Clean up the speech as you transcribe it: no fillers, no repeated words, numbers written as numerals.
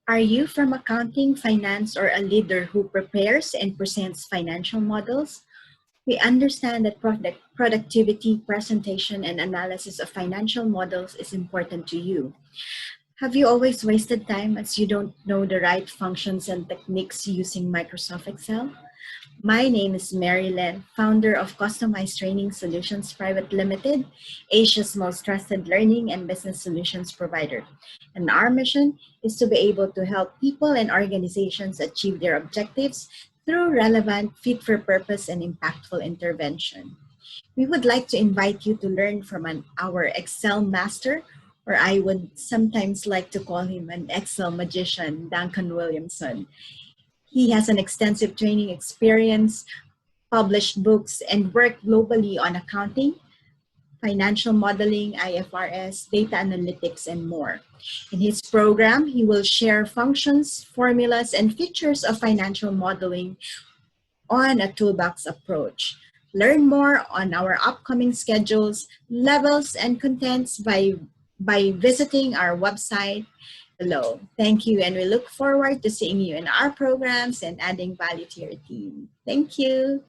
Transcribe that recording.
Are you from accounting, finance, or a leader who prepares and presents financial models? We understand that productivity, presentation, and analysis of financial models is important to you. Have you always wasted time as you don't know the right functions and techniques using Microsoft Excel? My name is Mary Len, founder of Customized Training Solutions Private Limited, Asia's most trusted learning and business solutions provider. And our mission is to be able to help people and organizations achieve their objectives through relevant, fit for purpose, and impactful intervention. We would like to invite you to learn from our Excel master, or I would sometimes like to call him an Excel magician, Duncan Williamson. He has an extensive training experience, published books, and worked globally on accounting, financial modeling, IFRS, data analytics, and more. In his program, he will share functions, formulas, and features of financial modeling on a toolbox approach. Learn more on our upcoming schedules, levels, and contents by visiting our website below. Thank you, and we look forward to seeing you in our programs and adding value to your team. Thank you.